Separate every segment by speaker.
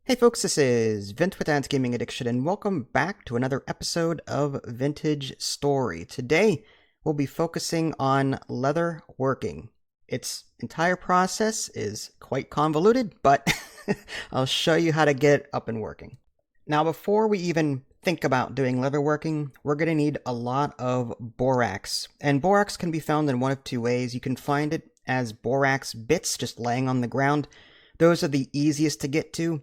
Speaker 1: Hey folks, this is Vint with Dad's Gaming Addiction, and welcome back to another episode of Vintage Story. Today, we'll be focusing on leatherworking. Its entire process is quite convoluted, but I'll show you how to get up and working. Now, before we even think about doing leatherworking, we're going to need a lot of borax. And borax can be found in one of two ways. You can find it as borax bits just laying on the ground. Those are the easiest to get to.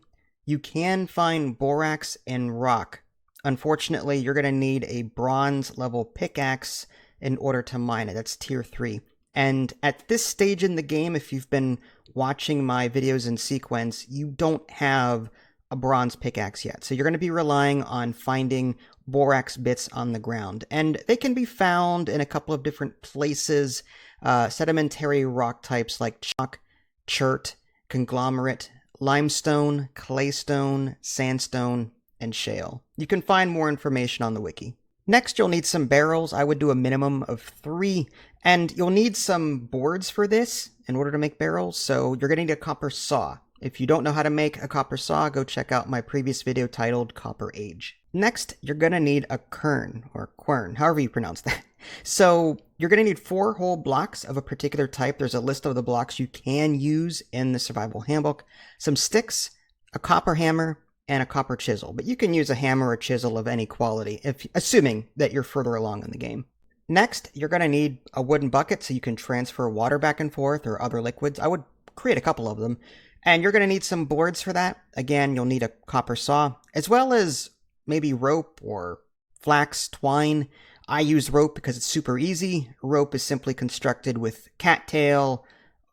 Speaker 1: You can find borax in rock. Unfortunately, you're going to need a bronze level pickaxe in order to mine it. That's tier 3. And at this stage in the game, if you've been watching my videos in sequence, you don't have a bronze pickaxe yet. So you're going to be relying on finding borax bits on the ground. And they can be found in a couple of different places. Sedimentary rock types like chalk, chert, conglomerate, limestone, claystone, sandstone, and shale. You can find more information on the wiki. Next, you'll need some barrels. I would do a minimum of 3, and you'll need some boards for this in order to make barrels, so you're going to need a copper saw. If you don't know how to make a copper saw, go check out my previous video titled Copper Age. Next, you're going to need a quern, or quern, however you pronounce that. So you're going to need 4 whole blocks of a particular type. There's a list of the blocks you can use in the survival handbook. Some sticks, a copper hammer, and a copper chisel. But you can use a hammer or chisel of any quality, assuming that you're further along in the game. Next, you're going to need a wooden bucket so you can transfer water back and forth or other liquids. I would create a couple of them. And you're going to need some boards for that. Again, you'll need a copper saw, as well as maybe rope or flax, twine. I use rope because it's super easy. Rope is simply constructed with cattail,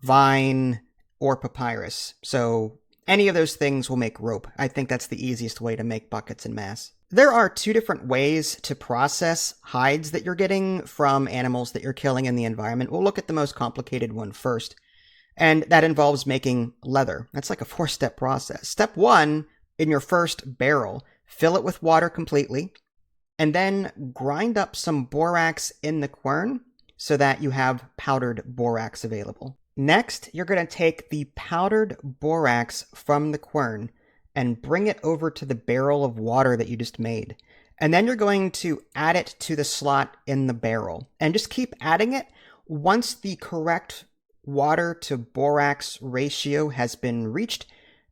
Speaker 1: vine, or papyrus. So any of those things will make rope. I think that's the easiest way to make buckets en masse. There are 2 different ways to process hides that you're getting from animals that you're killing in the environment. We'll look at the most complicated one first. And that involves making leather. That's like a 4-step process. Step 1, in your first barrel, fill it with water completely, and then grind up some borax in the quern so that you have powdered borax available. Next, you're going to take the powdered borax from the quern and bring it over to the barrel of water that you just made. And then you're going to add it to the slot in the barrel. And just keep adding it. Once the correct water to borax ratio has been reached,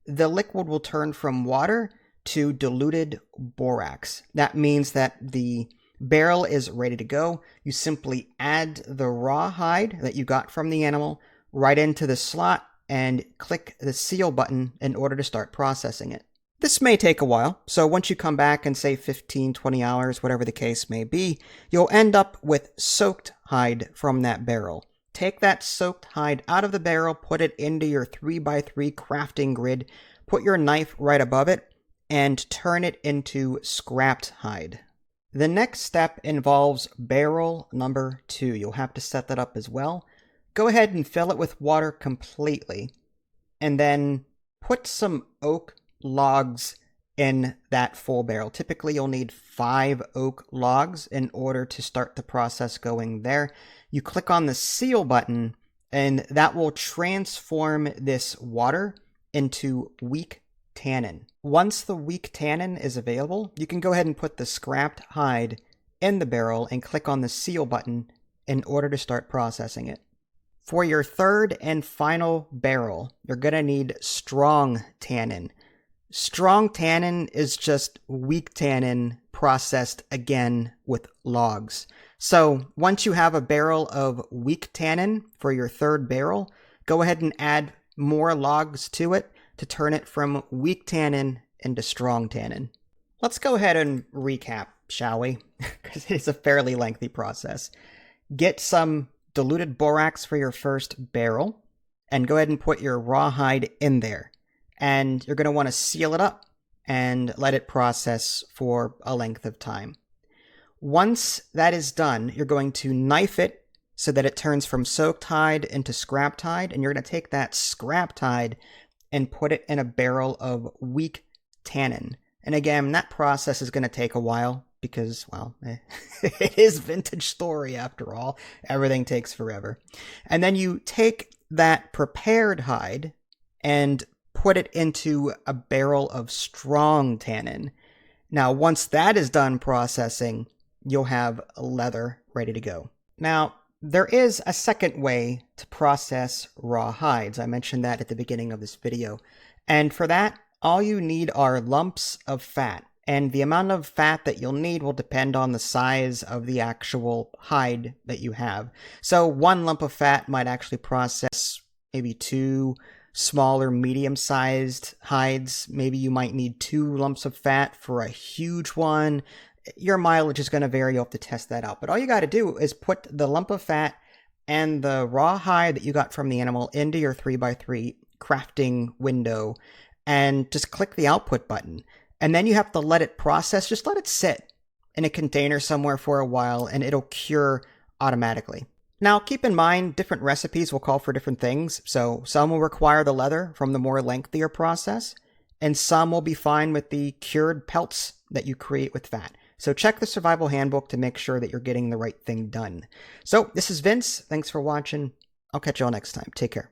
Speaker 1: the liquid will turn from water to diluted borax. That means that the barrel is ready to go. You simply add the raw hide that you got from the animal right into the slot and click the seal button in order to start processing it. This may take a while, so once you come back in say 15, 20 hours, whatever the case may be, you'll end up with soaked hide from that barrel. Take that soaked hide out of the barrel, put it into your 3x3 crafting grid, put your knife right above it, and turn it into scrapped hide. The next step involves barrel number 2. You'll have to set that up as well. Go ahead and fill it with water completely, and then put some oak logs in that full barrel. Typically, you'll need 5 oak logs in order to start the process going there. You click on the seal button, and that will transform this water into weak tannin. Once the weak tannin is available, you can go ahead and put the scrapped hide in the barrel and click on the seal button in order to start processing it. For your third and final barrel, you're going to need strong tannin. Strong tannin is just weak tannin processed again with logs. So once you have a barrel of weak tannin for your third barrel, go ahead and add more logs to it to turn it from weak tannin into strong tannin. Let's go ahead and recap, shall we? Because it's a fairly lengthy process. Get some diluted borax for your first barrel, and go ahead and put your raw hide in there. And you're going to want to seal it up and let it process for a length of time. Once that is done, you're going to knife it so that it turns from soaked hide into scrapped hide, and you're going to take that scrapped hide and put it in a barrel of weak tannin. And again, that process is going to take a while because, well, it is Vintage Story after all. Everything takes forever. And then you take that prepared hide and put it into a barrel of strong tannin. Now, once that is done processing, you'll have leather ready to go. Now, there is a second way to process raw hides. I mentioned that at the beginning of this video. And for that, all you need are lumps of fat. And the amount of fat that you'll need will depend on the size of the actual hide that you have. So one lump of fat might actually process maybe 2 smaller, medium-sized hides. Maybe you might need 2 lumps of fat for a huge one. Your mileage is going to vary. You'll have to test that out. But all you got to do is put the lump of fat and the raw hide that you got from the animal into your 3x3 crafting window and just click the output button. And then you have to let it process. Just let it sit in a container somewhere for a while and it'll cure automatically. Now, keep in mind, different recipes will call for different things. So some will require the leather from the more lengthier process, and some will be fine with the cured pelts that you create with fat. So check the survival handbook to make sure that you're getting the right thing done. So this is Vince. Thanks for watching. I'll catch you all next time. Take care.